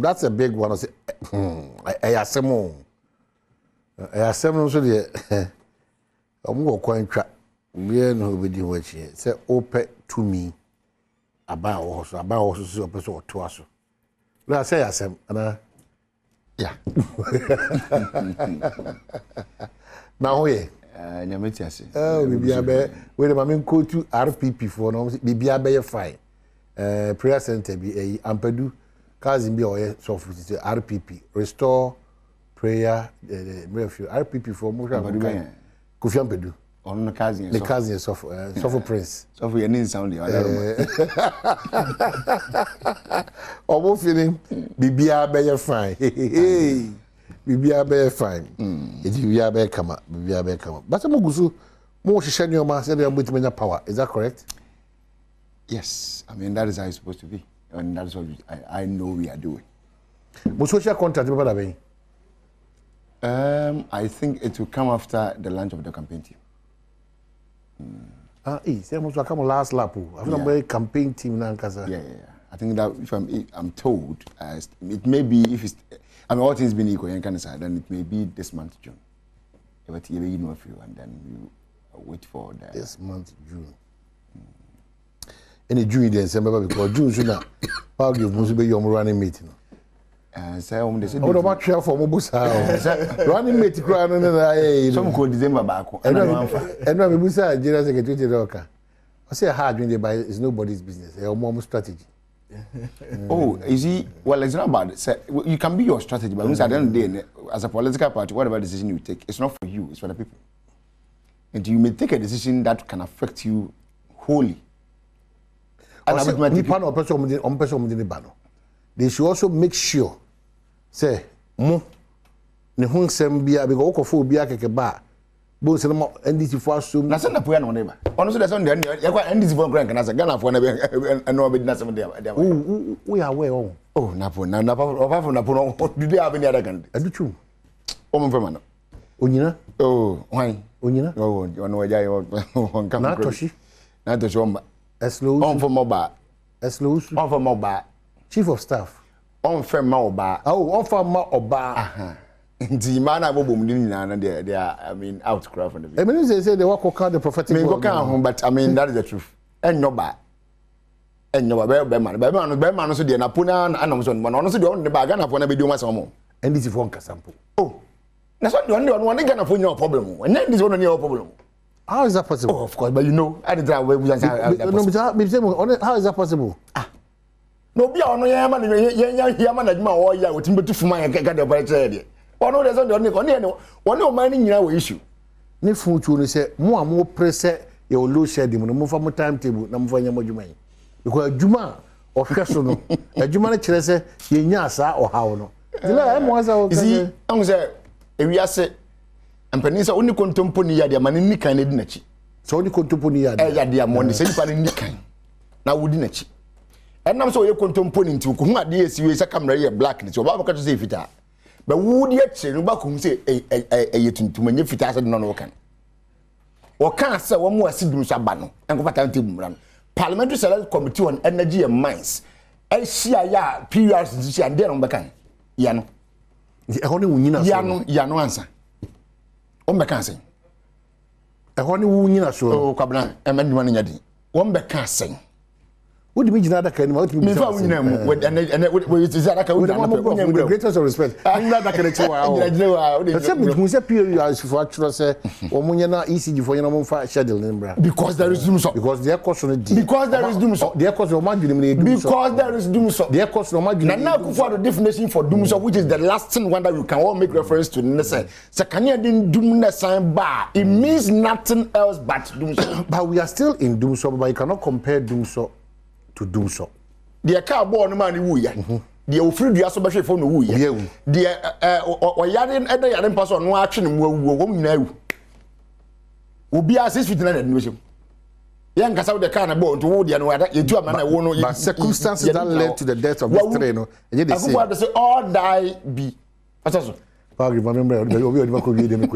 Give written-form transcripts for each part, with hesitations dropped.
That's a big one. I say, Ayasemo. Ayasemo so the go quite we no be doing what she say open to me about also so person to us. I say Ayasem and yeah. Now we Nyametiase. Oh, bibia we the mama go to RPP for no bibia be fine. Prayer center be Ampadu cousin be or so for RPP restore prayer RPP for mo Kofi Ampadu on cousin the cousin of Prince so for your name sound the other omo feeling bibia be fine bibia be fine bibia be kama but mo gusu mo hihye ne o ma say dey menya power, is that correct? Yes, I mean that is how it's supposed to be, and that's what I know we are doing. But social contract, I think it will come after the launch of the campaign team. Say must come last lap. I think a campaign team now, yeah. I think that if I'm told, it may be if it's, I mean all things being equal, then it may be this month June. But you know a few, and then we wait for this month June. Any June December because June sooner. I'll give must be your running meeting. Say they say. What about travel for Mobusa? Running mate cry no. Some call December back. And when Mobusa General Secretary Roka. I say hard when they buy is nobody's business. It's more strategy. Oh, you see, well, it's not about it. You can be your strategy, but at the end of the day, as a political party, whatever decision you take, it's not for you, it's for the people. And you may take a decision that can affect you wholly. And they should also make sure, say, mo, ne hung sembia, because okophobia kekeba, both cinema NDC for us. Na send the poor no neighbor. Honestly, that's on the end. You got NDC for grand, and as a gun for and no business. We are aware. Oh, Napo, Napo, do they have any other country? I do true. Woman for man. Unyina? Oh, why? Unyina? Oh, you know, I want come. Natoshi? Natoshi. On for mobile. Eslosu. On for mobile. Chief of staff. On for mobile. Oh, on for mobile. The man I boom they are, I mean, out crowd from the. I mean, they say they walk out the prophetic. But I mean, that is the truth. And no bad. And no man, so dear Napuna and Amazon, one honestly don't the bag and upon a video myself more. And this is one sample. Oh, that's what the only one going to put your problem. And then this one your problem. How is that possible? Oh, of course, but you know, I did that way. How is that possible? No, be on Yaman, Yaman, or ya with him to my get the right. Or no, there's only one no mining your issue. Nifu to say more press your low shedding, no more from a timetable, no more Yamojuman. Because Juma or Casino, a Jumana Chese, Yasa or how no. I'm say, if we are say, and Penisa only contemporary ya man in Nikan in Nachi. So only contemporary ya dear money, say in Nikan. Now wouldn't Nachi. And I'm so you contemporary to whom at the US a camera blackness, or Baba say it. But would yet say, Nubakum say a to many fitas and non can. Or can't say one more Sidum Sabano and go back to Parliamentary Select Committee on Energy and Mines. I see a periods and then on Bacan. Yano. Yano answer. On Bacan. A honey woon so. Oh, Cabana, and many money yadi. One Bacan sing. What do you mean that can with the greatest of respect? I'm not that can because there is doom so. Because their cost on the because there is doom so. Their cost of because there is doom so. Their cost of now for the definition for doom so, which is the last thing one that you can all make reference to. So can you doom the sign bar? It means nothing else but doom so. But we are still in doom so, but you cannot compare doom so to do so. The car born man who ya. The offered you so much for no woo ya. The or yarin at the yarin pass on no action won't know. Will be as 6 feet in admission. Young Cassau the car born to Woody and what you do a man I won't know. Circumstances that led to the death of this trainer. And yet they say all die be. That's also. I remember the could be them.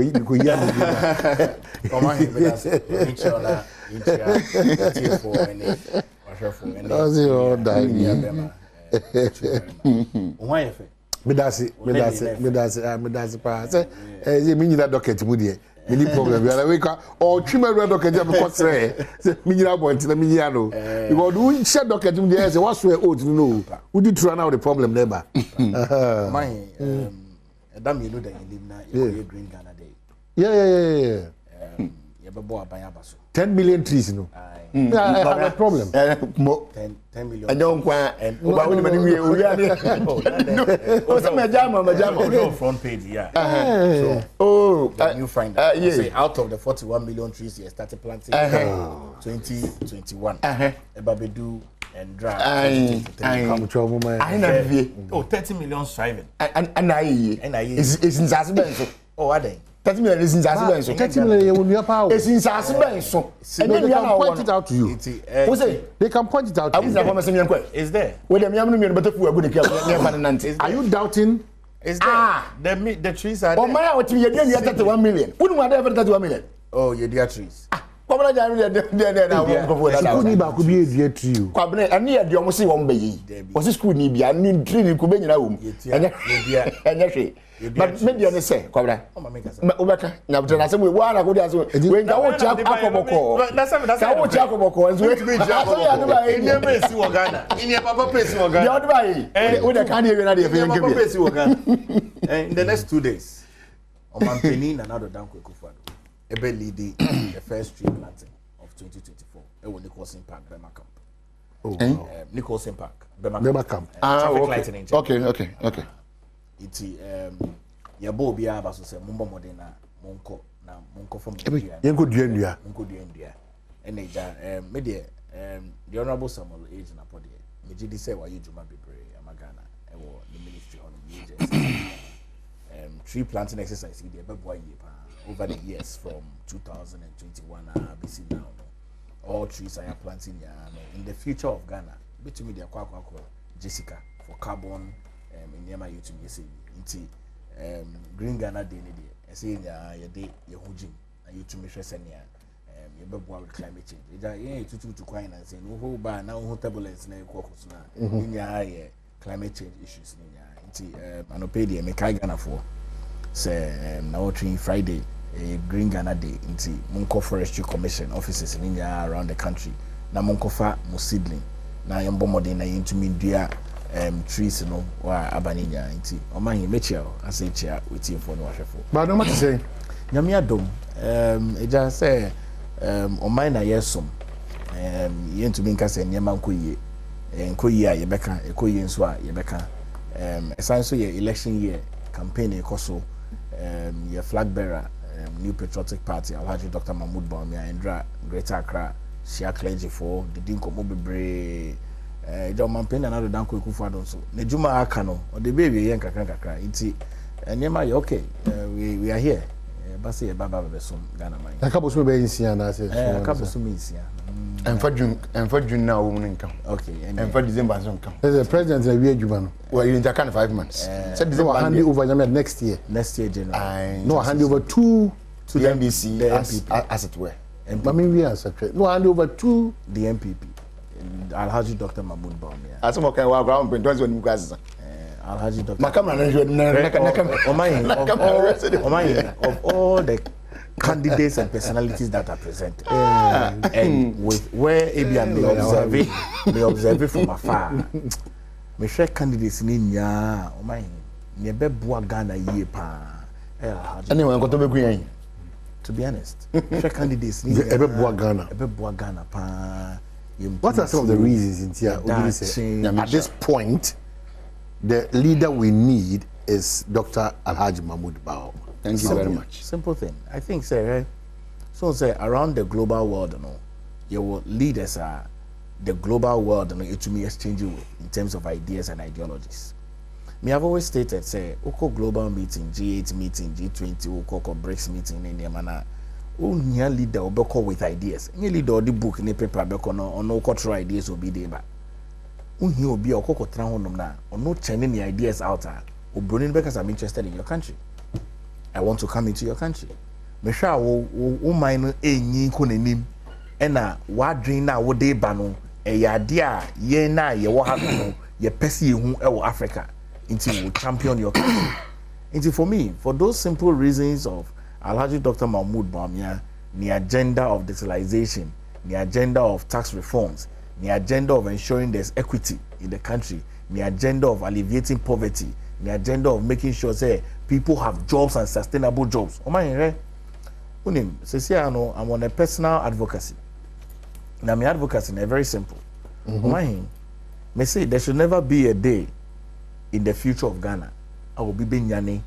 Why if Medasi pa. Say eh me nyina docket mu de. Me ni problem bi ala we ka o twima ru docket am ko sre. Say me nyina point na me nyia no. Because we share docket mu de say what so old no. We di try now the problem never. my Adom you know that you live now you green Ghana day. Yeah. You be bo aban abaso. 10 million trees no. I have a problem. 10 million. I don't want and we no front page, yeah. So, you find that say out of the 41 million trees you started planting 2021. Ebabedu and dry. Come trouble man. I never 30 million striving. And I is in Zasben. Oh, are they? 30 million is in Zasben. 30 million when you are power. It's in Zasben. So and then they can point it out to you. They can point it out to you. Is there? Are you doubting? Is there? The trees are there. Oh my, what you doing? You 31 million. Wouldn't want ever 31 million. Oh, you dear trees. What would I do there now? Could be a dear to you. Kwabene ani ya dio mo se won bayi. O se school ni bia ni training ko be nyina wo mu. Enya hwe. But me dio ne se kwabra. O beka na butana se we wa na ko dia so. We nka wo chia akoboko. Ka wo chia akoboko nso we be chia akoboko. Enya be si wo Ghana. Enya papa pesi wo Ghana. Dia o de bayi. We de kan ye na de fe nke bi. Papa pesi wo Ghana. In the next 2 days, Omampeni na Nado Danko Ekufuado ebe lead the first tree planting of 2024. Ewo Nicholson Park, Bema Camp. Nicholson Park, Bema Camp. Okay. Iti yabo bia abaso se mumbo modena monko from Yenko duendua. Eneja me de the honorable Samuel age na pode me gidi say wa yejuma bebre amagana ewo the ministry on the agency. Tree planting exercise dey bebo ye pa over the years from 2021 BC now. All trees are planting in the future of Ghana. Between the Kwakwa Jessica for carbon in Yama YouTube you Green Ghana Day I say your day your hujim and you to make sure send you with climate change. To coin and say no whole bar now turbulence na in your climate change issues in Anopedia make Ghana for say now Friday Green Ghana Day into Munko Forestry Commission offices in India around the country. Na Munkofa Musidling. Na Yambomode na into Mindia trees no wa abaninya into Omahi Mitchell as a chair with you for no washful. But no matter say Nyami Adom it just say Omina yesum yen to minka say Nyamanko ye Nkoye Yebeka Ekoye Nswa Yebeka essentially so election year campaign ekoso your flag bearer New Patriotic Party, Alhaji Dr. Mahmoud Bawumia, Endra, Greater Accra, Shia Clergy for the Dinko Mobebre, John Mampeni, and other Danko Ekufuado. So, Nejuma Akano, or the baby, Yanka Kakra, Iti, and Yema, okay, we are here. Basi Baba Besum, Ghana. A couple of babies here, and I said, a couple of summits here. And for June now, woman income. Okay, and for December, some come. There's a president, a year, Juban. Well, you're in Japan 5 months. Said they will hand you over next year. Next year, January. No, hand over to the NDC, as it were. I mean, we are separate. No, hand over to the MPP. Alhaji Dr. Mahmoud Bawumia. As some kind of ground print, when you guys. Alhaji Dr. My camera, of all the candidates and personalities that are presented, and with where ABM may observe it from afar. Me share candidates in ya, nyebe bua Ghana ye pa. Anyway, I'm going to be honest, share candidates in ebe bua Ghana pa. What are some of the reasons in here? At this point, the leader we need is Dr. Alhaji Mahmoud Bawumia. Thank you very much. Simple thing. I think, say around the global world, your leaders are the global world, it to me exchanging with in terms of ideas and ideologies. Me have always stated, say, Oko global meeting, G8 meeting, G20, Oko BRICS meeting, in Yamana, new leader will with ideas. Any leader or the book, any paper, or no cultural ideas will be there. He will be a Oko Tranhonum now, or no churning the ideas out, or Brunin because I'm interested in your country. I want to come into your country. Mesha wo mine enyi konenim e na wadwen na wo de ba no e yade a ye na ye wo ha no ye pesi hu e Africa until you champion your country. Until for me, for those simple reasons of Alhaji Dr. Mahmoud Bawumia, the agenda of digitalization, the agenda of tax reforms, the agenda of ensuring there's equity in the country, the agenda of alleviating poverty, the agenda of making sure say people have jobs and sustainable jobs. I'm on a personal advocacy. Now my advocacy is very simple. Me say there should never be a day in the future of Ghana I will be benyane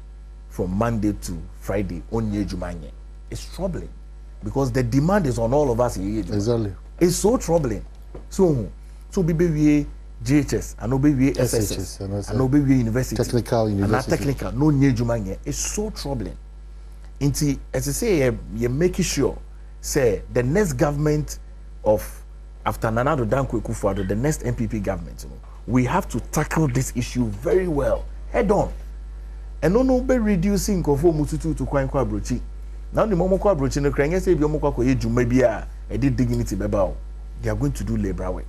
from Monday to Friday on Jumanye. It's troubling because the demand is on all of us here. Exactly. It's so troubling. So be GHS and be SSS and be university technical university and technical no Jumanye. It's so troubling. Inti as I say you making sure say the next government of after Nana Dankwa Akufo-Addo, the next MPP government, we have to tackle this issue very well, head on. And no be reducing kofo mututu to kwankwa brochi. Now the momo kwa brochi no kran say bi omokwa ko yedwuma bia e di dignity beba. They are going to do labor work.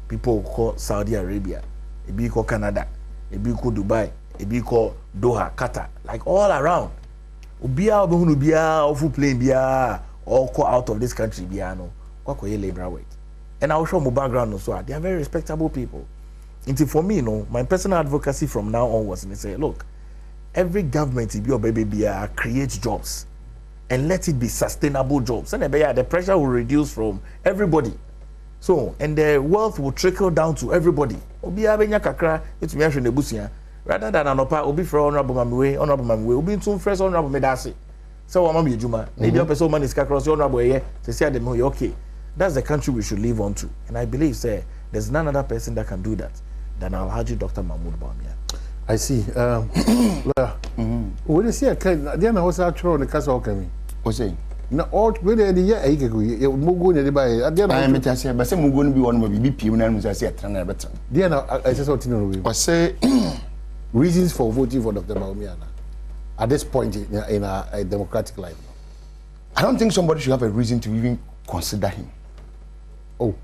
People call Saudi Arabia, e bi call Canada, e bi call Dubai, e bi call Doha, Qatar, like all around. Obia obehunu bia ofu plane bia or call out of this country bia no. Labor work. And I'll show my background also. They are very respectable people. Until for me, my personal advocacy from now on was to say, look, every government if your baby creates jobs and let it be sustainable jobs. And the pressure will reduce from everybody. So, and the wealth will trickle down to everybody. Rather than anopa obi for honorable mamiwe, obi too fresh honorable medasi. So mama juma. Maybe person man is across honorable here. Say okay. That's the country we should live on to. And I believe, say, there's none other person that can do that than Alhaji Dr. Mahmoud Bawumia. I see. When you see a kind, then I was actually on the castle coming. What's saying? No, all when the year I go, Mugu and by at the end, I am saying, but some Mugu be one of the BP and I say a trainer better. Then I just want to know. But say reasons for voting for Dr. Bawumia at this point in a democratic life. I don't think somebody should have a reason to even consider him. Oh,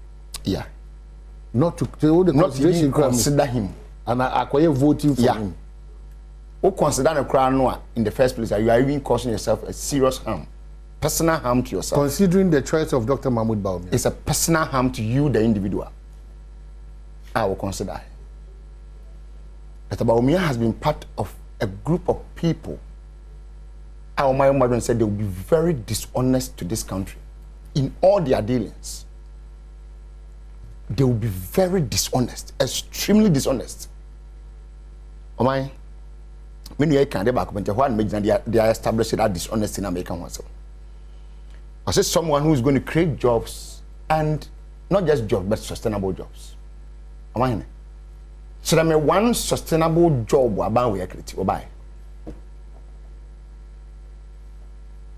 yeah. Not to the not even consider him. And I acquire voting for him. Or consider a crown in the first place, you are even causing yourself a serious harm. Personal harm to yourself. Considering the choice of Dr. Mahmoud Bawumia. It's a personal harm to you, the individual. I will consider it. Dr. Bawumia has been part of a group of people. Our mother said they will be very dishonest to this country in all their dealings. They will be very dishonest, extremely dishonest. When you can back they are establishing that dishonesty in American oneself. I said someone who is going to create jobs and not just jobs but sustainable jobs. So that one sustainable job about we are creating or buy.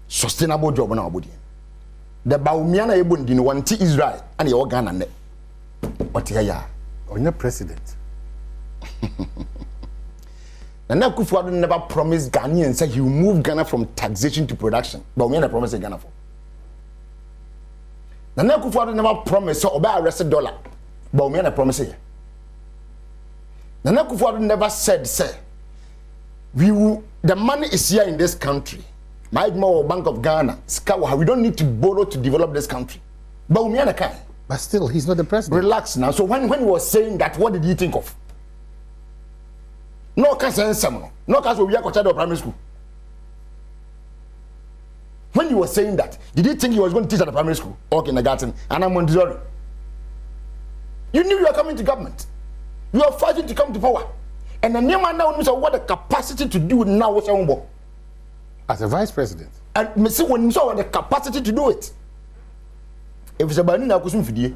Sustainable job na abodi. The Bawumia na ebo ndi no wanti Israel and your Ghana ne. What ya? Onye president. Nana Akufo-Addo never promised Ghanaians say he will move Ghana from taxation to production. Bawumia na promise Ghana for. Nana Akufo-Addo never promised so oba arrested dollar. Bawumia na promise here. Nana Akufo-Addo never said say the money is here in this country. My Bank of Ghana, we don't need to borrow to develop this country. But still, he's not the president. Relax now. So when he was saying that, what did he think of? No cancer, no cancer. We are of primary school. When he was saying that, did he think he was going to teach at the primary school or kindergarten? And I'm Montessori. You knew you were coming to government. You are fighting to come to power. And the new man now knows what the capacity to do now was as a vice president. And see when you saw the capacity to do it. If it's about Nina Kusum Fidie,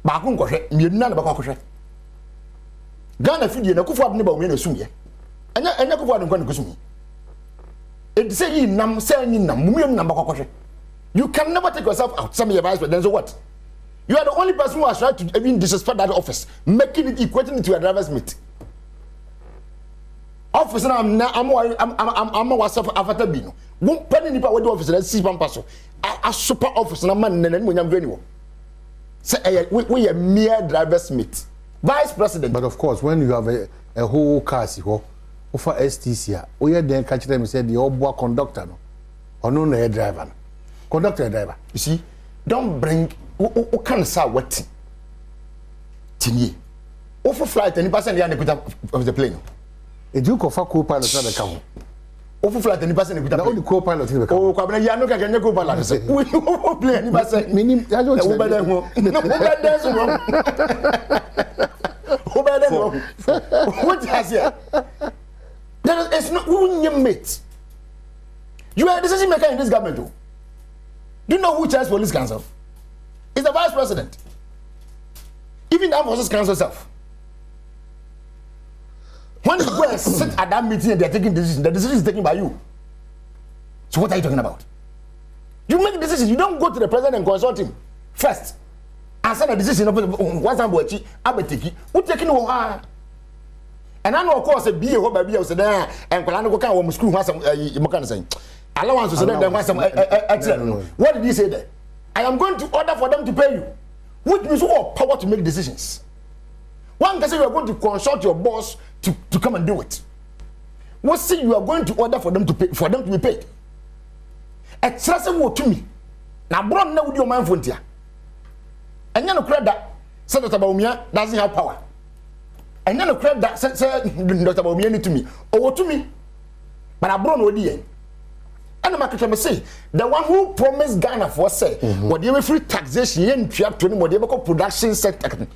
Bakun Koshe, Mirna Bakoshe. Ghana Fidie, Nakufo never win a sumye. And Nakufo and Kusumi. It say in Nam, saying in Nam, Nambakoshe. You can never take yourself out. Some of your vice presidents, so what? You are the only person who has tried to even disrespect that office, making it equating it to a driver's mate. Office now I'm myself after bino. Won't penny nipa with the office and see pampaso. A super office na man and when I'm going. Say we a mere driver's mate. vice president. But of course, when you have a whole cast, you offer STC, we then catch them and say the old boy conductor, no, or no, no, driver, conductor, driver. You see, don't bring who can say what tinye. Offer flight any person of the plane. A duke of a co-pilot at the count. Offer flight any person with the only co-pilot in the count. Oh, Cabana, you know, can you co-pilot? We play any person. Meaning, I don't know. What has here? There is no who mate. You are a decision maker in this government. Do you know who chairs police council? It's the vice president. Even the armed forces council self. When you go and sit at that meeting and they're taking decisions, the decision is taken by you. So what are you talking about? You make decisions. You don't go to the president and consult him first. And send a decision of what's on board. What taking over? And I know, of course, a be a whole baby of Sudan and Kalano can school has some mechanism. Allowance to Sudan, there some. What did he say there? I am going to order for them to pay you, which means you have power to make decisions. One can say you are going to consult your boss to come and do it. What say you are going to order for them to pay, for them to be paid? A trust word to me. Now, brought now with your man frontier. And you know, credit Senator Baumia doesn't have power. And you know, credit that Dr. Baumia to me or to me. But I brought no idea. And the market say the one who promised Ghana for say whatever free taxation and whatever production sector.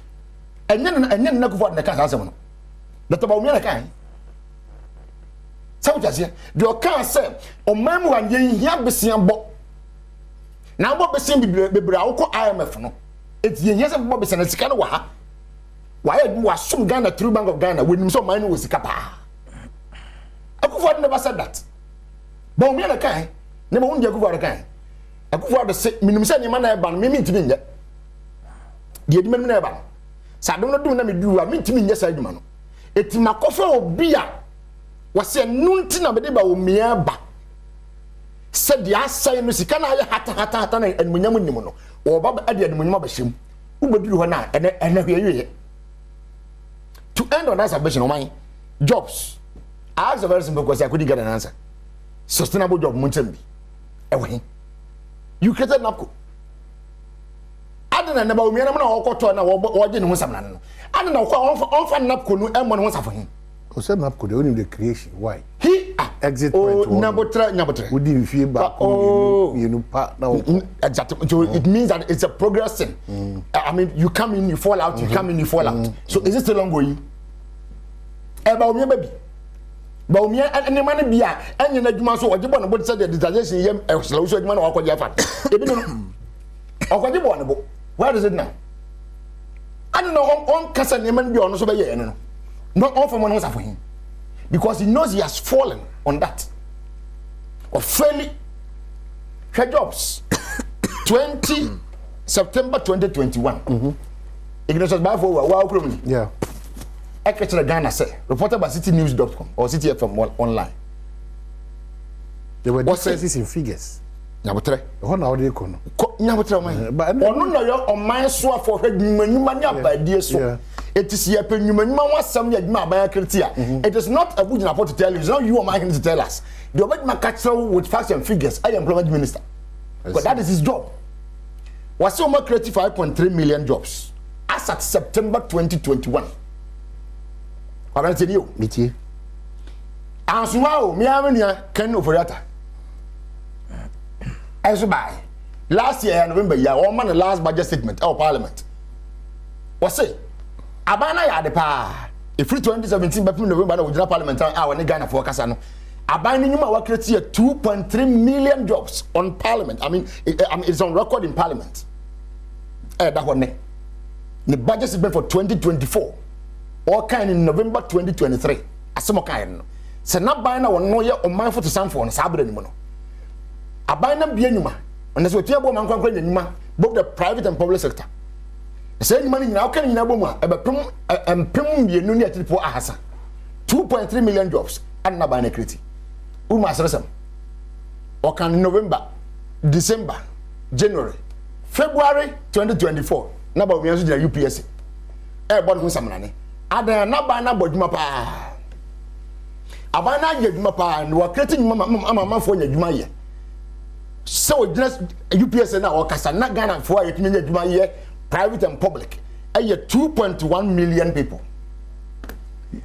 And then not for the council. Dr. Baumia can. So just here, the car said, "O mamu and ye have been seen bo." Now, what be seen be brauko IMF no. It's ye yes of Bobby and Sikana wa. Why was some Ghana through Bank of Ghana with him so mine was Kappa. Akufo never said that. Baumia can. Never won the Akufo can. Akufo the say minimum say man na ban me to be there. The edman na ban. Sa don't do na me do a me to me yes adwuma no. Eti makofa obi a wase nunti na bede ba wo mia ba. Said the asay no sika na ya hata na enmunyam nim no. Wo ba ade enmunyam ba hyem. Wo beduru ho na ene hweye. To end on that submission on jobs. I asked a very simple question. I couldn't get an answer. Sustainable job munchen bi. You created NAPCO. I don't know about me. I'm not going to watch it. I don't know on NAPCO no M1 wants for him. Who said NAPCO? They only the creation. Why? He exit point. Nabotre. We didn't feel back. You know, partner. Exactly. So it means that it's a progressing. I mean, you come in, you fall out. You come in, you fall out. So is it still ongoing? About me, baby. Baumia and the money be and you know, so what you want to say the digestion, yam, slow so man or Japan. Where is it now? I don't know on Cassan Yemen be on so by no. Not all from one was for him. Because he knows he has fallen on that. Or fairly her jobs 20 September 2021. Ignorance by for yeah. I catch the Ghana say reported by citynews.com or CityFM online. There were differences in figures. Nabotre. What now they kono? Nabotre man. But no no yo on my so for head nyuma nya ba die so. It is here pen nyuma wasam ya nyuma ba kritia. It is not a good report to tell you. It's not you or my to tell us. The obed catch with facts and figures. I am employment minister. But that is his job. Was so creative 5.3 million jobs as at September 2021. I tell you, Miti. Ansumao, me amenia can operata. As by last year, November, yeah, all man the last budget statement of Parliament. Was say, Abana ya de pa. If 2017 by November, we Parliament, our Ghana for Casano. Abana Numa will create 2.3 million jobs on Parliament. I mean, it's on record in Parliament. That one. The budget statement for 2024. All kind in November 2023. Asemo kind no. Se na ban na wono ye o manfo to sanfo no sabra ni mo no. Aban na bia nyuma. Ona so tiabo man kwankwa nyuma both the private and public sector. Se nyuma ni nyina o kan nyina bomu a ebepem empem bienu ni atipo ahasa. 2.3 million jobs and na ban na create. Uma asresem. O kan November, December, January, February 2024. Na ba omianso dina UPSC. bon hu samrane adan na ba na bodwuma pa aban na ye dwuma pa no wa creating mama fo nya dwuma ye so just UPS na o kasa na Ghana fo ye tumi nya dwuma ye private and public 2.1 million people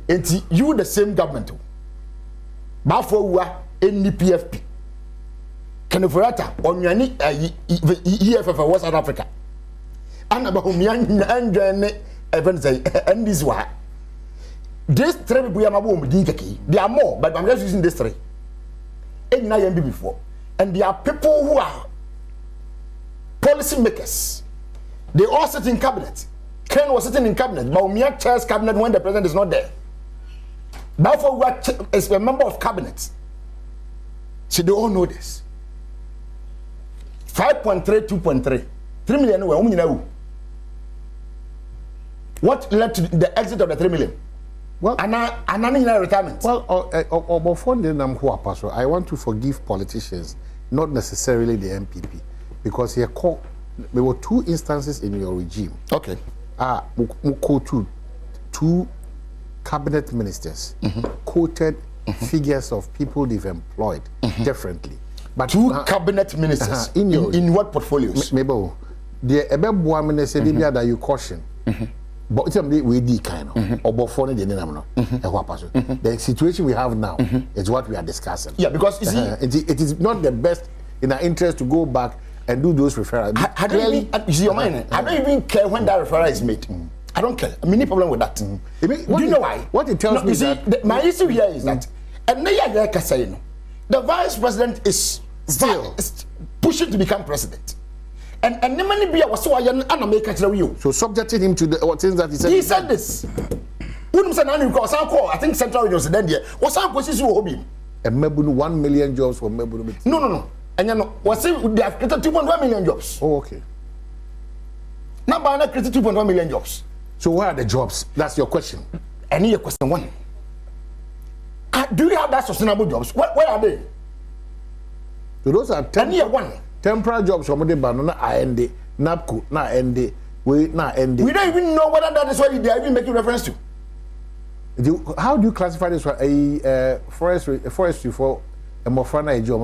and you the same government ba fo wa NPFP Kenoforata onwani EFF West Africa anaba humia ndwane even say and this one this three people yamabo mudin keke they are more but I'm just using this three and na yam before and there are people who are policy makers they all sit in cabinet. Ken was sitting in cabinet but umia chairs cabinet when the president is not there. Therefore we is a member of cabinet, so they all know this. 5.3 2.3 3 million what led to the exit of the 3 million? Well, another retirement. Well, I want to forgive politicians, not necessarily the MPP, because there were two instances in your regime. Okay. Two cabinet ministers quoted figures of people they've employed differently. But two cabinet ministers in what portfolios? Maybe the Badwam Mpensenpensenmu that you caution. But we did kind of the situation we have now is what we are discussing. Yeah, because you see, it is not the best in our interest to go back and do those referrals. I don't even care when that referral is made. I don't care. I mean, no problem with that. Do you know why? What it tells me is that my issue here is that the vice president is still pushing to become president. And the money be was so so subjecting him to the things that he said. He said this. I think Central Region then there was some questions you hobby. And Mebunu 1 million jobs for Mebunu. No. And you know, was it they have created 2.1 million jobs. Oh, okay. Now Bana created 2.1 million jobs. So where are the jobs? That's your question. Any your question one. Do you have that sustainable jobs? Where are they? So those are temporary jobs from the banana IND, NAPCO, na ND, we don't even know whether that is what they are even making reference to. How do you classify this one? A forestry for a mofrana job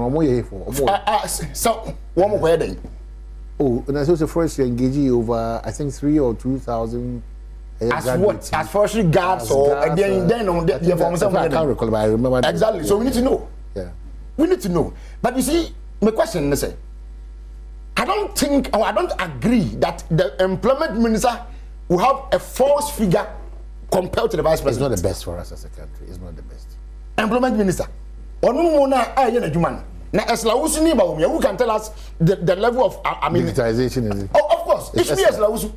so one more wedding. Oh, and I suppose the forestry engaging over I think 3,000 or 2,000 as forestry guards or then on the I can't recall, but I remember exactly. So we need to know. Yeah. We need to know. But you see, my question is, I don't think or I don't agree that the employment minister will have a false figure compared to the vice president. It's not the best for us as a country. It's not the best. Employment minister. Who can tell us the level of digitization is it? Oh, of course. It should be Eslausu.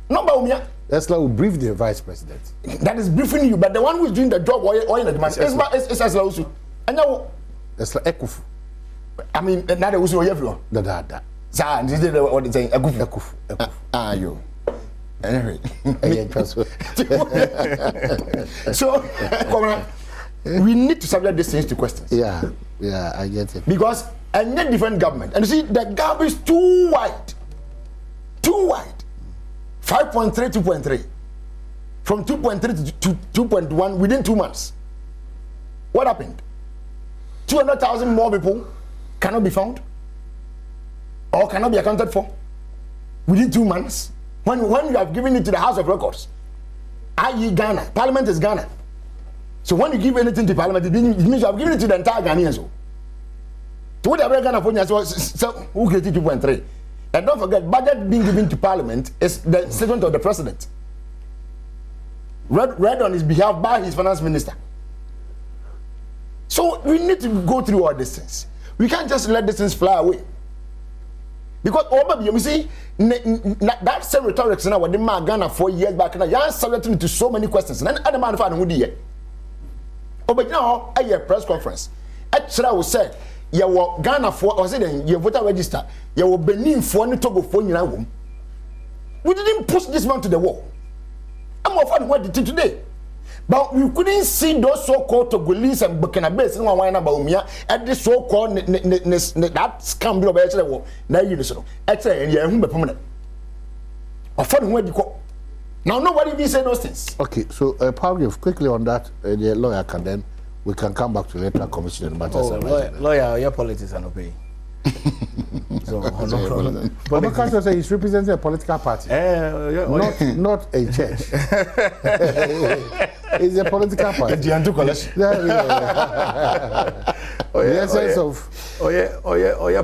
Not Baumia. Esla will brief the vice president. That is briefing you, but the one who is doing the job or in the demand is Eslausu. And now Esla Ekufu. I mean, not the Usu everyone. That. Sir, this is what it's saying. Ekufu. You. Anyway. So, we need to subject these things to questions. Yeah, I get it. Because a different government. And you see, the gap is too wide. 5.3, 2.3. From 2.3 to 2.1 within 2 months. What happened? 200,000 more people cannot be found or cannot be accounted for within 2 months. When you have given it to the House of Records, i.e. Ghana, Parliament is Ghana. So when you give anything to Parliament, it means you have given it to the entire Ghanaians. So what the Ghana for who created 2.3? And don't forget, budget being given to Parliament is the statement of the President, read on his behalf by his finance minister. So we need to go through all these things. We can't just let these things fly away. Because you see, that same rhetoric now what the man Ghana 4 years back now, you're subjecting to so many questions. And then other man found who did. Oh, but now a press conference. Actually, I will say, you were Ghana for or say then your voter register, you were Benin for any Togo for you now. We didn't push this man to the wall. I'm more fun what did today. But we couldn't see those so-called Togolese and Burkinabes and one about me at this so-called that scam of actually now you know. Actually, and you're permanent. Or fun where you go. Now nobody even say those things. Okay, so Palgrave, quickly on that, the lawyer can then we can come back to electoral commission and matters. Lawyer, your politics are not paying. So no. But because he's representing a political party, not a church. It's a political party. The essence of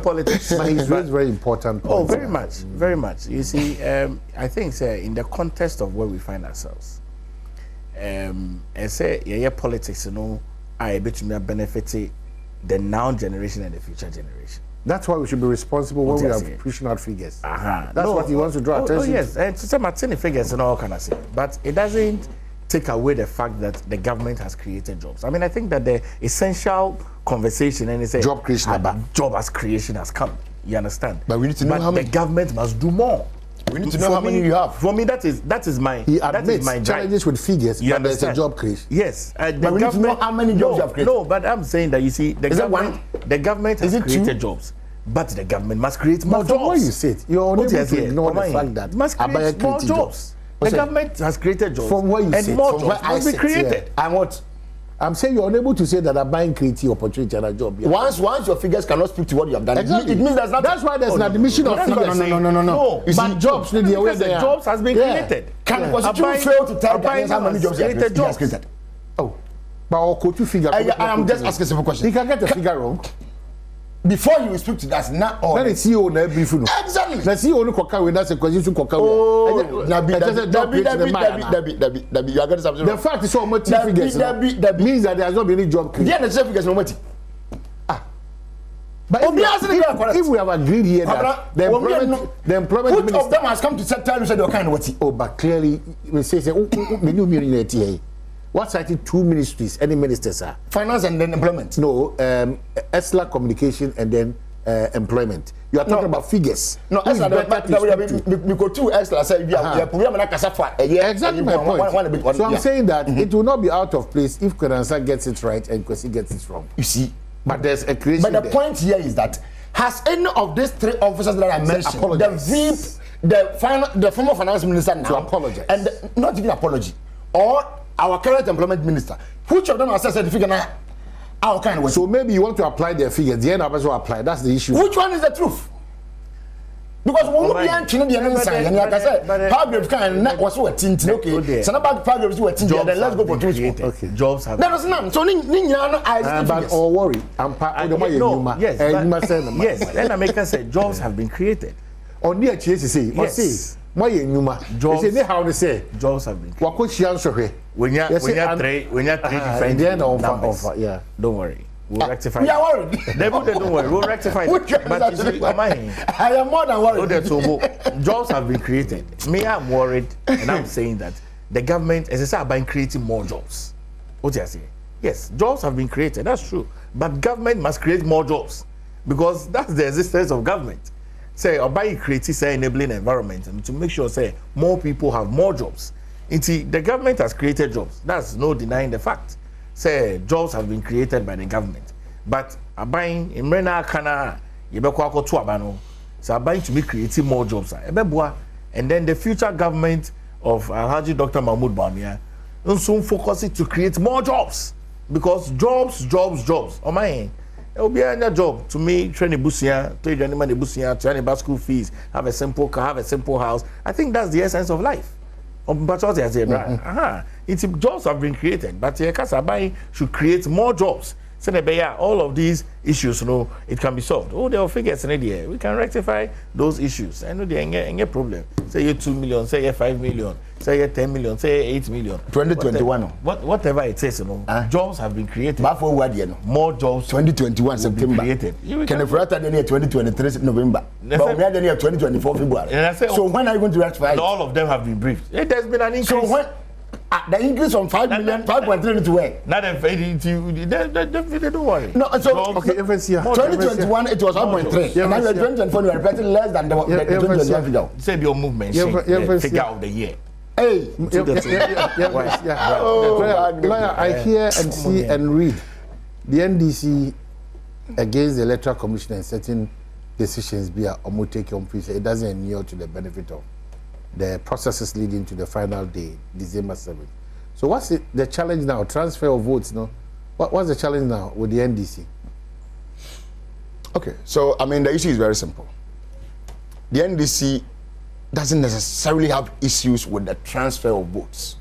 politics. But he's raised very important points. Oh, very much, very much. You see, I think in the context of where we find ourselves, and say politics, I bet you benefit the now generation and the future generation. That's why we should be responsible when we are pushing out figures. That's what he wants to draw attention to. Yes, and to say Martini figures and all kind of thing. But it doesn't take away the fact that the government has created jobs. I mean, I think that the essential conversation and it's a job creation, job as creation has come. You understand? But we need to know how many. The government must do more. We need to know how many you have. For me, that is my. He admits challenges with figures, but there's a job creation. Yes, but we need to know how many jobs you have created. No, but I'm saying that you see, the government has created jobs, but the government must create more jobs. What you said, you're unable to ignore the fact that must create more jobs. The government has created jobs, from what you and said, more jobs must be created. And what? I'm saying you're unable to say that a buying creative opportunity and a job. Yeah. Once your figures cannot speak to what you have done, exactly. It means there's not. That's why there's an admission of figures. No. But jobs, jobs has been created. Can you fail to tell Ghanaians how many jobs he has created? Oh, but I'll quote you figure. I'm just asking simple question. He can get the figure wrong. Before you speak to that, not all. Then it's CEO na brief no. Exactly. The CEO no koka we that's a question to koka we. Dabi, you are getting something. The fact is so much figures. That means that there has not been any job created. Yeah, the figures no much. But if we have agreed here that the employment which of them has come to tell you said you're kind of what? Oh, but clearly we say what cited two ministries, any ministers are? Finance and then employment. No, ESLA communication and then employment. You are talking about figures. No, ESLA, we go to ESLA, say, exactly my point. So I'm saying that it will not be out of place if Kwedansa gets it right and Kwesi gets it wrong. You see, but there's a creation. But the point here is that has any of these three officers that I mentioned, the former finance minister now, to apologize, and not even apology, or our current employment minister, which of them has said the figure now? Our kind of way. So maybe you want to apply their figures, the end of us will apply. That's the issue. Which one is the truth? Because when we are in the answer, and like I said, paragraph can not was what tinted. Okay, so about paragraphs were tinted. Then let's go for truth. Okay, jobs have. There is none. So but all worry. Yes, then America said jobs have been created. On the HSC, yes. My jobs. Is how they say jobs have been created. What could she answer? When you're three different numbers, yeah. Don't worry. We'll rectify it. We are worried. Don't worry. We'll rectify it. But you see, I am more than worried. Jobs have been created. Me, I'm worried, and I'm saying that the government, as I said, about creating more jobs. What do I say? Yes, jobs have been created. That's true. But government must create more jobs because that's the existence of government. Say, or by creating say enabling environment and to make sure say more people have more jobs. The government has created jobs. That's no denying the fact. Say jobs have been created by the government. But buying in Mrena Kana, Yebeko to Abano, so buying to be creating more jobs. And then the future government of Alhaji Dr. Mahmoud Bawumia will soon focus it to create more jobs. Because jobs. On my end. It will be a job to me, train a busia, to train a busia, to earn school fees, have a simple car, have a simple house. I think that's the essence of life. But what I said, jobs have been created, but Kasabai should create more jobs. So all of these issues, it can be solved. Oh, there are figures in the we can rectify those issues. I know they ain't problem. Say you 2 million, say you 5 million, say you 10 million, say you 8 million. 2021. Whatever it says, jobs have been created. More jobs. 2021 September. Created. Can the first 2023 November? But we are then 2024 February. So when are you going to rectify? All of them have been briefed. It has been an increase. So when? The increase from 5 million, 5.3 to where? Not they don't worry. No, so okay, 2021 it was 1.3. Now 2024 we are representing less than the 2021 figure. Say your movement, figure of the year. Hey, I hear and see and read the NDC against the Electoral Commission and certain decisions be a take on peace. It doesn't inure to the benefit of the processes leading to the final day, December 7th. So what's the challenge now? Transfer of votes, no? What's the challenge now with the NDC? Okay, so I mean the issue is very simple. The NDC doesn't necessarily have issues with the transfer of votes.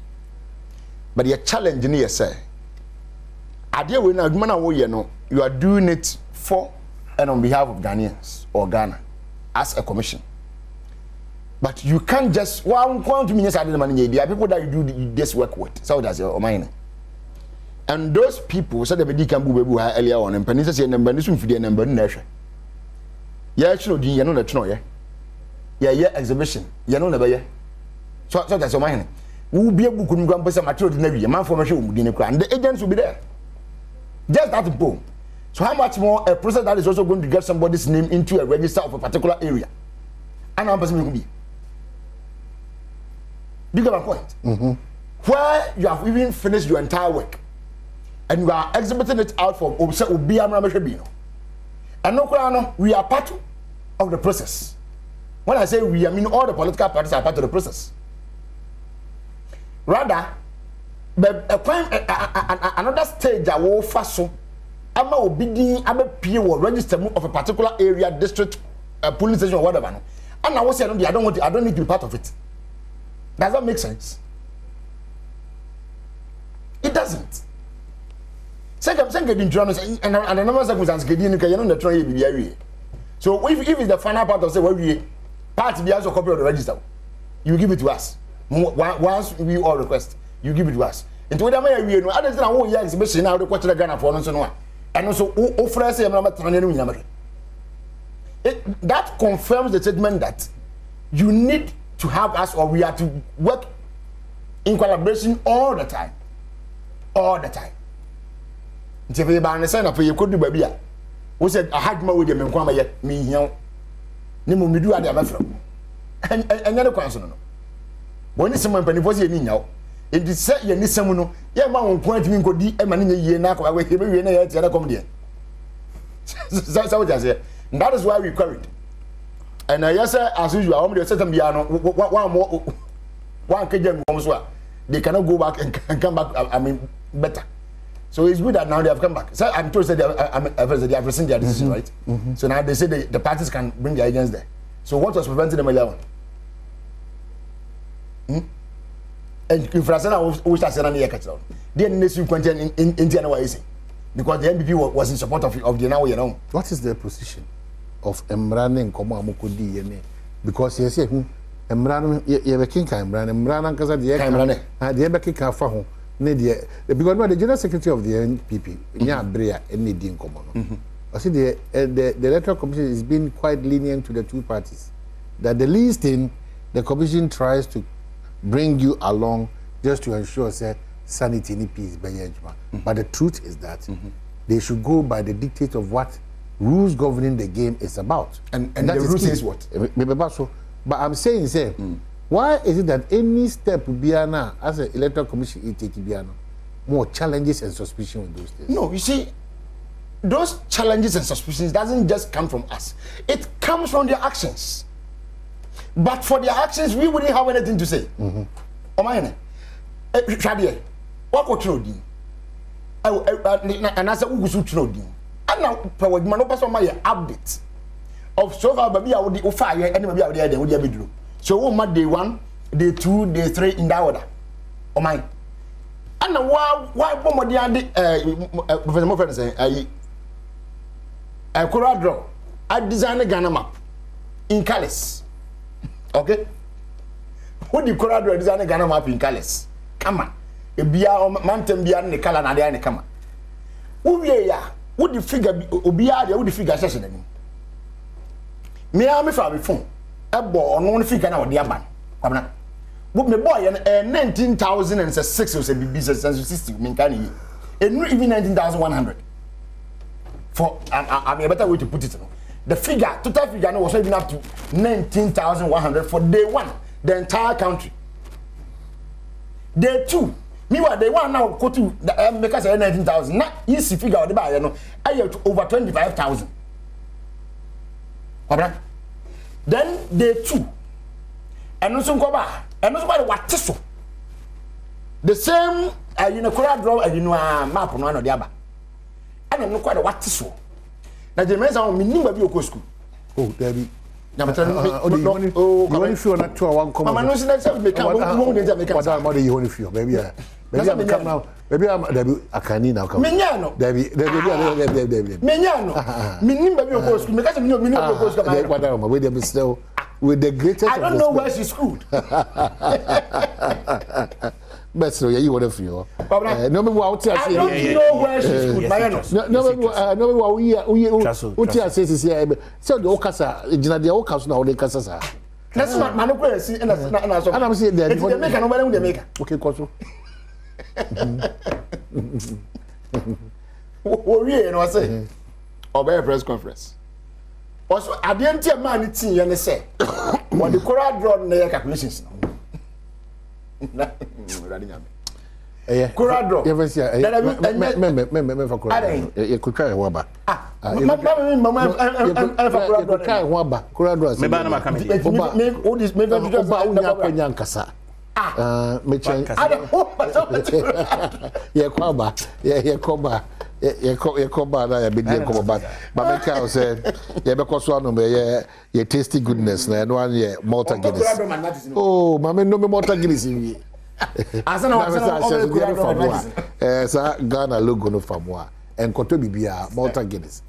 But the challenge in here say, you are doing it for and on behalf of Ghanaians or Ghana as a commission. But you can't just there are people that you do this work with. So that's your mind. And those people said the can be earlier on and Penny say number this for the number nation. Yeah, actually, you know the yeah, exhibition. You know never. So that's your mind. We will be able to go and put some material in the man formation will be in the and the agents will be there. Just that boom. So how much more a process that is also going to get somebody's name into a register of a particular area? And I'm person will be. Do you get my point? Where you have even finished your entire work and you are exhibiting it out for and no, we are part of the process. When I say we, I mean all the political parties are part of the process. Rather, another stage I will fast so I'm register of a particular area, district, police station or whatever. And I was saying I don't need to be part of it. Does that make sense? It doesn't. So if it's the final part of say where we party has a copy of the register, you give it to us. Once we all request, you give it to us. And to them we know others na wo ya exhibition now the question Ghana for no so no. And also offer say that confirms the statement that you need to have us or we are to work in collaboration all the time. All the time. If you ban say na for you could do baby a. We said I had my with them kwama ye me here. Ni mo medu ade abafra. And the question no. When someone penifo say ni nyawo. It is say ye ni sam no. Ye ma won point mi nkodi e ma ni ye na akwa we be na ye tiara come there. So what I say. That is why we queried. And yes, as usual, I'm the certain piano. One kejam so they cannot go back and come back. I mean, better. So it's good that now they have come back. So I'm told that they have rescinded their decision, right? So now they say the parties can bring their agents there. So what was preventing them earlier on? And if Rasana was saying any catch they didn't you contain in Indiana because the NPP was in support of the now, you know. What is their position of Emran and Komamukudi yene? Because you say Emran ye be king Emran kaza de Emran de be king fa ho ne de because no the general secretary of the NPP nya brea any din komo no. I see the electoral commission is being quite lenient to the two parties, that the least thing the commission tries to bring you along just to ensure say sanity and peace by Yejma. But the truth is that they should go by the dictate of what rules governing the game is about. And that the rule says what? But I'm saying, say, why is it that any step Biana as an electoral commission you take Biana more challenges and suspicion with those things? No, you see, those challenges and suspicions doesn't just come from us. It comes from their actions. But for their actions, we wouldn't have anything to say. Shadiye, what could you do? And I said, who should you do? And now, for my update of so far, baby, I would be fire and maybe out there, they would be do. So, what day 1, day 2, day 3 in that order. Oh, my. And now, why, Professor Moffat say, I could draw. I designed a Ghana map in Calais. Okay? Who the Corado design a Ghana map in Calais? Come on. A beer mountain beer and the color and the come on. Who ya? Would the figure be Obia? Would the figure session? Me, I'm a family phone. A boy on one figure now, dear man. Come on. But my boy, 19,006 was a business and 60 Minkani. And even 19,100. For I mean, a better way to put it. The figure, total figure was even up to 19,100 for day 1, the entire country. Day 2, meanwhile, day 1 now go to the makers 19,000. Not easy figure of the buyer, no, I have over 25,000. Then day 2, ɛno so nkɔba ɛno so ba de wate so the same you know kora draw you know map no ano de aba ana no kwa de wate so na je menza o minni ba bi okɔ school oh Debbie na better no you only feel na to one come mama no say na me kan wo de make what am you only feel baby I'm come now baby I'm Debbie akani now come menya no Debbie menya no minni ba bi okɔ school me ka say minni ba bi okɔ school what am we dey still with the greatest I don't know where she schooled but so you want to feel no me wa uti I don't know where she schooled no me wa uti ase sisi so the okasa gina the okasa na o de kasa sa let's man no go see na so and I'm saying there the make no better the make okay koso we no say obey press conference also adianti man tin ye ne say what the coral draw na calculations na ready nyame coral draw you see me for coral you could try one ba mama for coral draw try one ba coral draw me ba na maka me all this me just ba unya kwanya nkasa me chen ye kwaba ye koba ye koba na ya be die koba ba me ka say ye be koso anu me ye tasty goodness na no one ye Malta Guinness oh mama no me Malta Guinness wi asana sa Ghana logo no famwa enkoto bibia Malta Guinness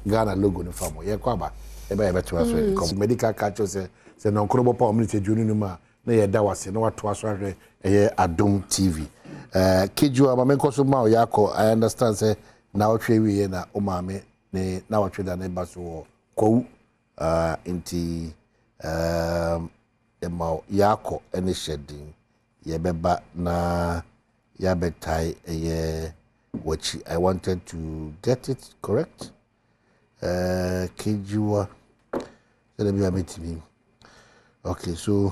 Ghana logo no famwa ye kwaba e be to aso medical catch say no nkrobo pa omni junu no ma na ye da wase na wato aso ahwe ye Adom TV Kijua mama nkoso ma yakọ I understand say na otwe wiye na o maame ne na otwe da ne baso ko inti ma yakọ ene shedding ye beba na ya betai ye wachi I wanted to get it correct Kijua let me meet me okay so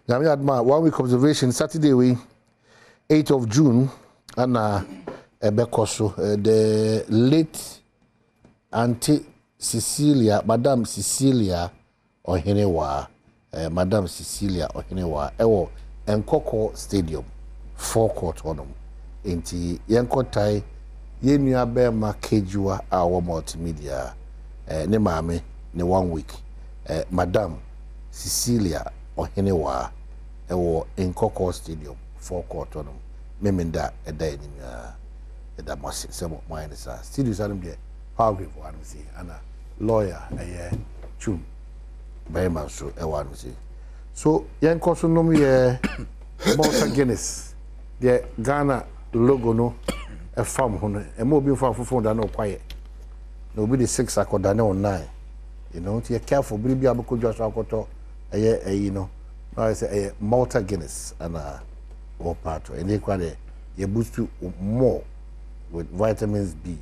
Adma 1 week observation Saturday we 8th of June and Ebekoso the late Auntie Cecilia Madam Cecilia Ohenewa Madam Cecilia Ohenewa ewo Nkoko Stadium forecourt honum enti yenkotai yenua be ma Kejua our multimedia ne maame ne 1 week Madam Cecilia Ohenewa ewo Nkoko Stadium forecourt honum memenda eda enyia eda mose semo mine sa studio salum de power grave one say ana lawyer chum by man so one say so yenkoso nom ye Malta Guinness the Ghana logo no a farm hono e mo bi fa fofo da no kwaye na obi de 6 akoda ne on 9 you know to careful bi bi abekodwa so akoto you know I say Malta Guinness and or part and they quite you boost more with vitamins B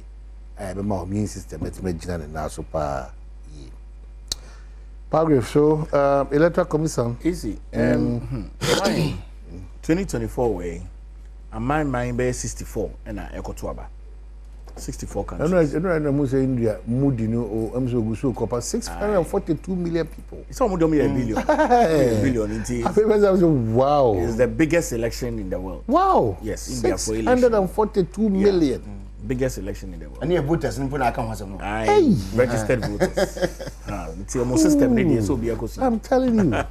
be my immune system it make general na so pa paragraph so electoral commission easy 2024 way and my be 64 and ekoto aba 64 countries. No, Musa India, Moody, no, I'm so good, so 642 million people. It's almost a billion. Wow. It's the biggest election in the world. Wow. Yes, India for election. 642 million. Biggest election in the world. And your voters, no, registered voters. It's almost system, so I'm telling you.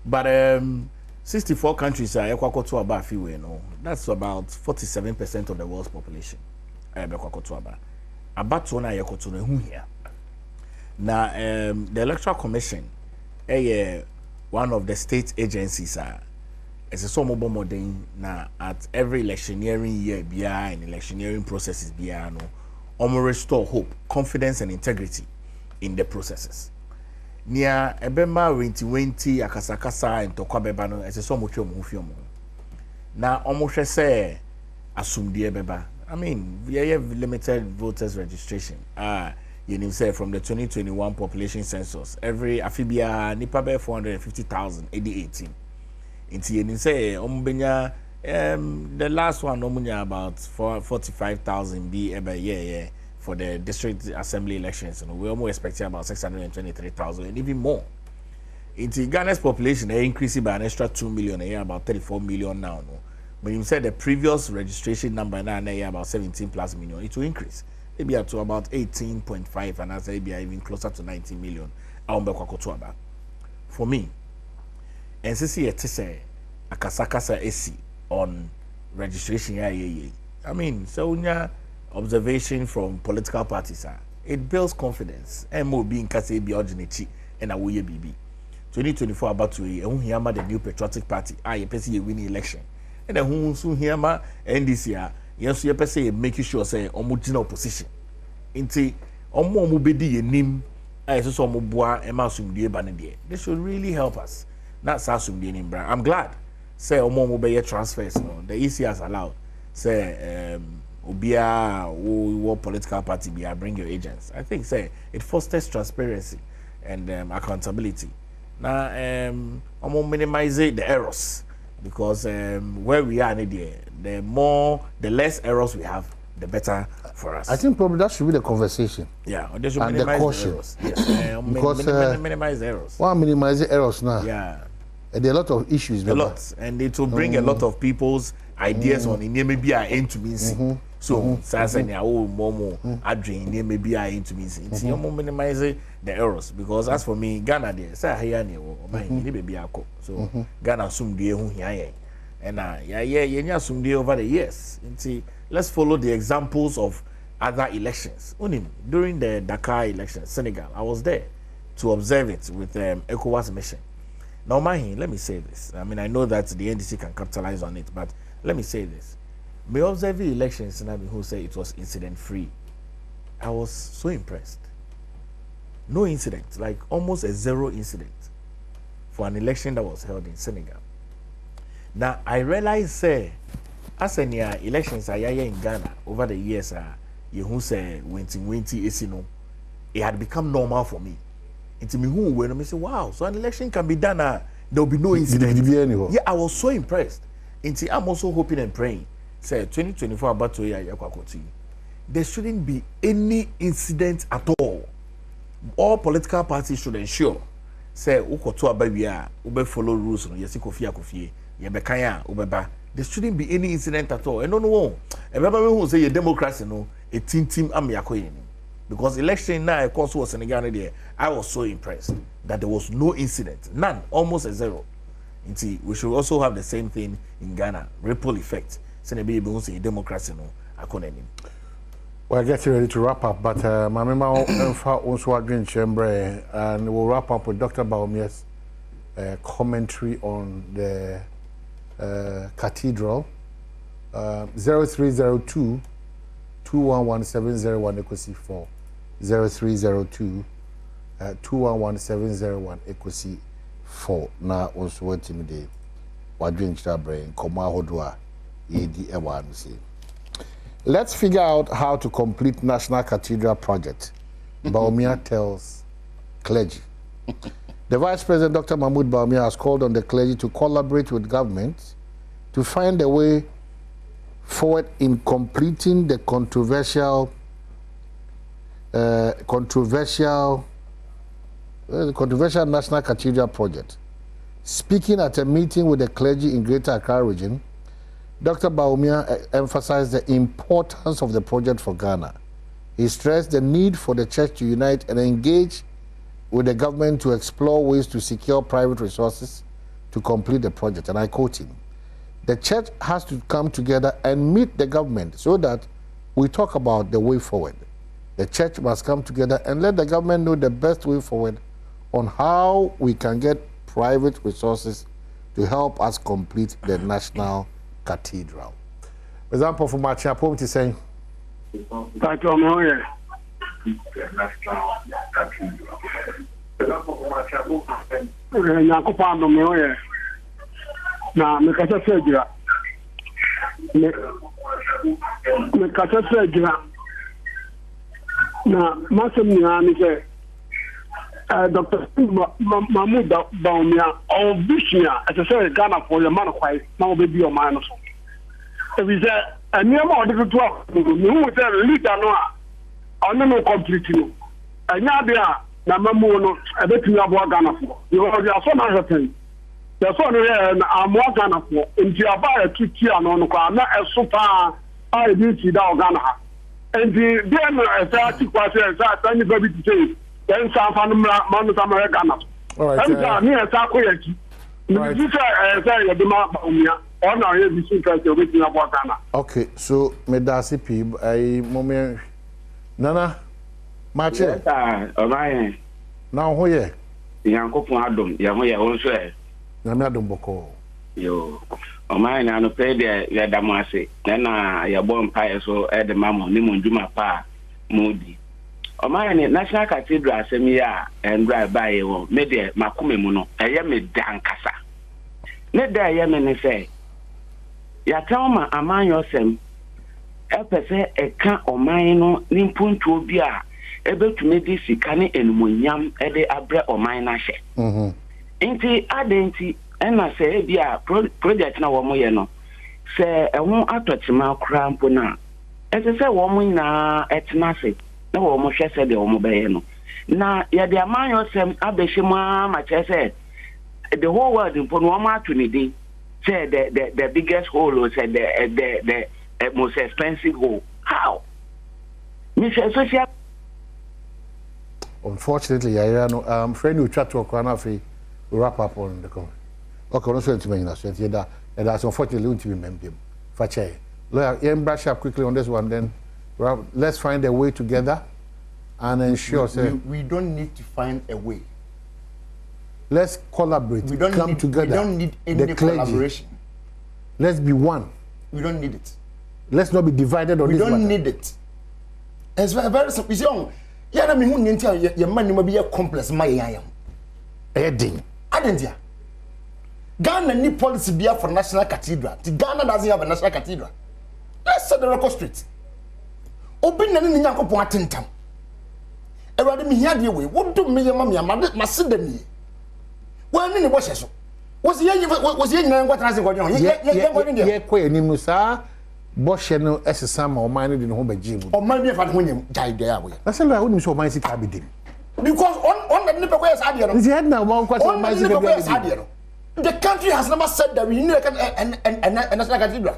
But 64 countries are ekwakoto aba fiwe no. That's about 47% of the world's population. About one year here. Now, the Electoral Commission, one of the state agencies, it's a so mobile modern now at every electioneering year, and electioneering processes, restore hope, confidence, and integrity in the processes. Near Ebema 2020, Akasakasa, and Tokwabebano, it's a so much now almost say, assume the Ebeba. I mean, we have limited voters registration. You know, say from the 2021 population census, every Afibia nipa be 450,000 AD18. Into you say the last one about 45,000 be year for the district assembly elections. You know, we almost expecting about 623,000 and even more. Into Ghana's population increasing by an extra 2 million a year, about 34 million now. No, but you said the previous registration number now a year about 17 plus million, it will increase. Maybe up to about 18.5, and as maybe even closer to 19 million. For me, and see it say a kasakasa AC on registration. I mean, so observation from political parties, it builds confidence. And more being Kase Biogenichi and Awuye BB. 2024 about to hear the new patriotic party. You person winning election. And then who soon hear ma NDC yes, you person making sure say omujina opposition. Inti omo bedi nim so omo boa e ma sumdie ba ne de. This should really help us. Not sa sumdie nim bra. I'm glad say omo be transfers no. The EC has allowed say obia wo political party be bring your agents. I think say it fosters transparency and accountability. Now minimize the errors because where we are the less errors we have, the better for us. I think probably that should be the conversation. Yeah, they should and minimize the caution. The errors. Yes, because minimize the errors. Why minimize the errors now? Yeah, and there are a lot of issues. A lot, and it will bring a lot of people's ideas on in maybe I aim to mean. So, Sasanya, Momo, Adrian, maybe I aim to mean. It's minimize the errors because as for me, Ghana there, say here baby so Ghana assume the who here and assume the over the years. Let's follow the examples of other elections. During the Dakar election, Senegal, I was there to observe it with ECOWAS mission. Now, let me say this. I mean, I know that the NDC can capitalize on it, but let me say this. Me observe the elections and who say it was incident free. I was so impressed. No incident, like almost a zero incident for an election that was held in Senegal. Now I realize say as any elections are in Ghana over the years you who say winty esino, it had become normal for me. Into me who when I say wow, so an election can be done there will be no incident. Yeah, I was so impressed. Into I'm also hoping and praying. Say 2024 about to there shouldn't be any incident at all. All political parties should ensure say ukoto abawia ube follow rules no yesi kofie ye bekanya ubeba. There shouldn't be any incident at all. And no ebeba me who say your democracy no a team am yakoye because election now of course was Senegal there. I was so impressed that there was no incident, none, almost a zero. We should also have the same thing in Ghana, ripple effect. Senegal who say democracy no akonenim. We're getting ready to wrap up, but my member also agreeing chamber, and we'll wrap up with Dr. Bawumia's commentary on the cathedral. 0302 211 equals 4. 0302 211 equals 4. Now also waiting the Wadrin chamber Koma Hodwa Yedi Ewan say. Let's figure out how to complete National Cathedral project. Bawumia tells clergy. The Vice President, Dr. Mahmoud Bawumia, has called on the clergy to collaborate with government to find a way forward in completing the controversial National Cathedral project. Speaking at a meeting with the clergy in Greater Accra region, Dr. Bawumia emphasized the importance of the project for Ghana. He stressed the need for the church to unite and engage with the government to explore ways to secure private resources to complete the project. And I quote him, "The church has to come together and meet the government so that we talk about the way forward. The church must come together and let the government know the best way forward on how we can get private resources to help us complete the National Cathedral." For example, for my chapel, to say, Badwam Mpensenpensenmu na mekasa fejira na masem ni ani se Dr. Mahmoud Bawumia or Bishia as I say Ghana for your man quite now baby or man so if we say a new more difficult to who say leader no no complete no anya dia na mamu no ebetumi abo Ghana for because they are so much happen the so no amo Ghana for nti aba etuti ano no kwa na eso pa a ebi ti da Ghana ha nti dem esa ti kwa se esa tani baby ti say then sa fa no manu sa ma Ghana all right me esa ko yaki ni ti say ya de ma umia ona ye bi su ka se obetumi abo Ghana. Okay, so me da CP ai moment Nana Mache. Yes, Omaye. Now who ye? Yankopon Adom, yamo ye won so e. Na me Adom boko. Yo. Omaye na no pe de ya da mo ase. Na ya bo mpa so e de mamo ni mo nduma pa modi. Omaye ni National Cathedral asemi ya endra ba ye wo. Me de makome mu no. Eye me dankasa. Ne da ye me ne se. Ya tauma amanyo sem. Epese eka oman no ni mpuntu obi a ebetumi di sika ne enumonyam ede abre oman na hye. Nti adenti ena se e bia project na wo moye no se ehun atotima kura mpo na ese se wo mo na etena se na wo mo hwe se de wo mo beye no na ye de amanyo sem abehima ma chese the whole world mpo no mo atu ni di say the biggest hole or say the most expensive hole. How? Mr. Social. Unfortunately, I know. Friend, you chat to Okanafi. We wrap up on the comment. Okay, no sweat to me. That's unfortunately going to be member. Fache. Lawyer, brush up quickly on this one. Then let's find a way together and ensure. We don't need to find a way. Let's collaborate. We don't come need, together. We don't need any collaboration. Let's be one. We don't need it. Let's not be divided on this matter. We don't need it. It's very simple. You see, yeah, I mean, who need to your money may be a complex. My I am. Heading. I didn't hear. Ghana need policy be for national cathedral. The Ghana doesn't have a national cathedral. Let's set the record straight. Open the name of Poatintam. Everybody me here the way. What do me, mammy, my sister? Well, in the bushes. Was here what has going on? Yeah, quite a Musa. Bosheno as a summer or minded in home by Jim. Or maybe if I win died there. That's why I wouldn't show my sick habit. Because on the nipper wears idea. Is he now one question on my idea? The country has never said that we need a national cathedral.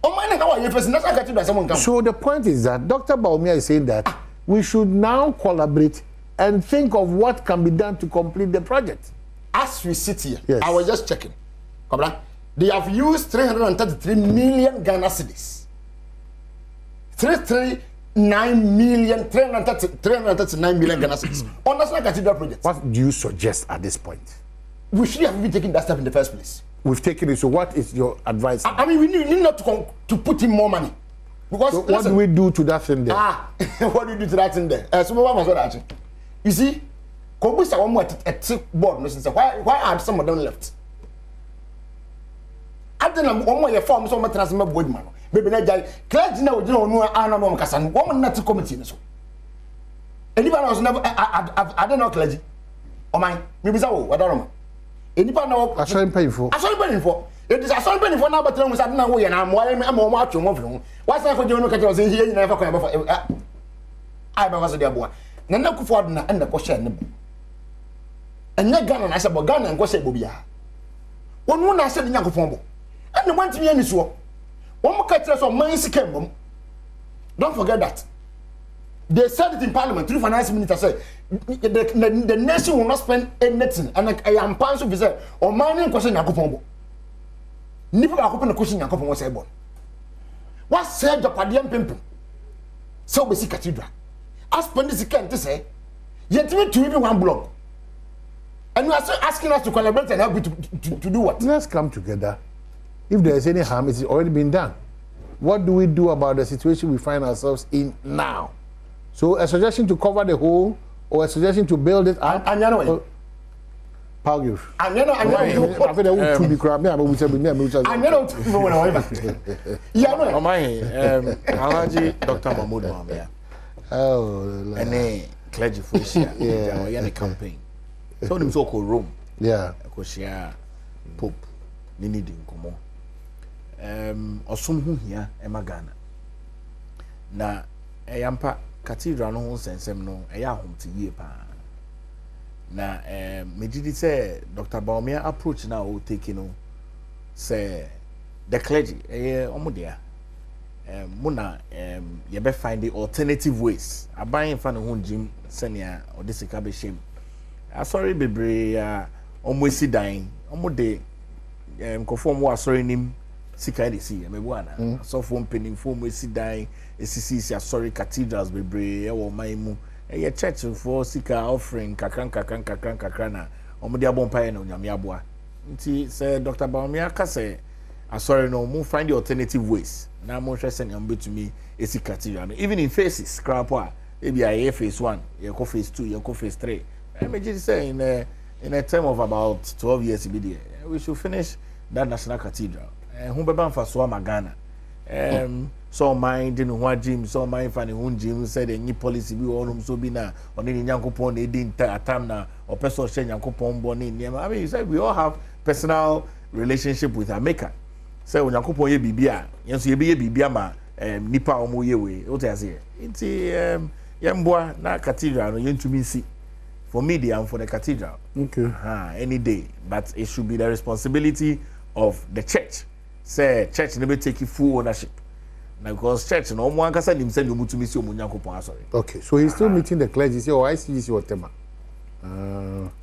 Oh, my God, if it's national cathedral, someone comes. So the point is that Dr. Baumia is saying that we should now collaborate and think of what can be done to complete the project. As we sit here, yes. I was just checking. They have used 333 million Ghana cedis. 339 million Ghana cedis on national cathedral project. What do you suggest at this point? We should have even taken that step in the first place. We've taken it. So what is your advice? I mean, we need not to put in more money. Because so what do we do to that thing there? What do you do to that thing there? You see, why are some of them left? I don't know one form so much transfer board man. Baby, clergy now you know no Kasan, woman not to committee. So anybody else never I don't know clergy. Oh my, maybe so, I don't know. Anybody know I saw paying for. It is a sort paying for now, but I don't know where I'm watching over. What's that for you? Look at us here, you never come over. I was a dear boy. Nana Kuford and the question. And not Ghana, I said, but Ghana and Gosse Bobia. One moon I said in Yankofombo. And the one to me any swap. One more catches on Mines Kembum. Don't forget that. They said it in Parliament 3 finance ministers say the nation will not spend anything. And I am Pansu Visa or mining question Yakofombo. Nipper are open a question Yakofombo say born. What said the Badwam Mpensenpensenmu? So basic cathedral. As Pendisi can't say, yet to even one block. And you are still asking us to collaborate and help you to do what? Let's come together. If there is any harm, it's already been done. What do we do about the situation we find ourselves in now? So a suggestion to cover the hole or a suggestion to build it up? I know. Paul, I know. Dr. Mahmoud Mamia. Oh, and clergy for a campaign. So them so called Rome. Yeah. Koshia Pope Nini Dinkomo. Osum hu here Ghana. Na eyampa cathedral no sensem no eya hom te yie pa. na me did say Dr. Baumia approach now o take no say the clergy omo dia muna you be find the alternative ways aban fa no ho jim senia odisika be shame asori bebre omo esi dan omo de nkofo mo asori nim sika de si mebu ana so fo mpenim fo mo esi dan esisi asori cathedrals bebre e wo man mu e church for sika offering kakran na omo de abompa na onyame aboa nti say Dr. Baumia ka say asori no mo find the alternative ways na mo hwe say nyam betumi esi cathedral even in phases crap e be a phase 1 ye ko phase 2 ye ko phase 3 me just say in a term of about 12 years be there we should finish that national cathedral who beba mfa so magana so mind in ho jim so mind fa ne ho jim said any policy bi onum so bi na oni ni nyankopon na edi atam na o person she nyankopon bo ni niam I mean you said we all have personal relationship with our maker say nyankopon ye bibia yenso ye bi ye bibia ma nipa o mo ye we o te say nti yemboa na cathedral no yentumi si for media and for the cathedral okay any day but it should be the responsibility of the church say church never take full ownership now because church no one can say himself you mutumi si omunyankopon sorry okay so he's still meeting the clergy say oh I see this your tema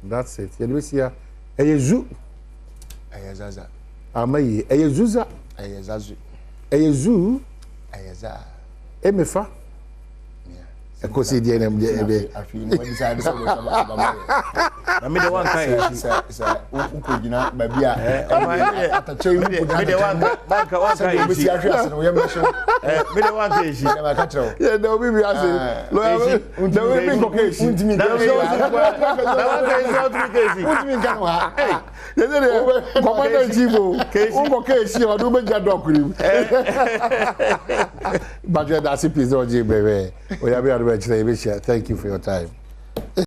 that's it you know see eyezu Ayazaza. amayi eyezuza Ayazazu. eyezu Ayaza. emefa ekosi die nem de ebe Afi no we decide so ba. na me the one kind Sa ukogina ba bia. Atache yu ukogina. me the one kind Be si ahwe ase no ye mesho. me the one kind she Na ka tro. yeah no be be ase lo Unti mi ko keshi. Unti mi na one kind is not keshi unti mi kan wa. ye de commander chief o ko keshi o do be jado akurim but that's it please don't bebe o ya be thank you for your time.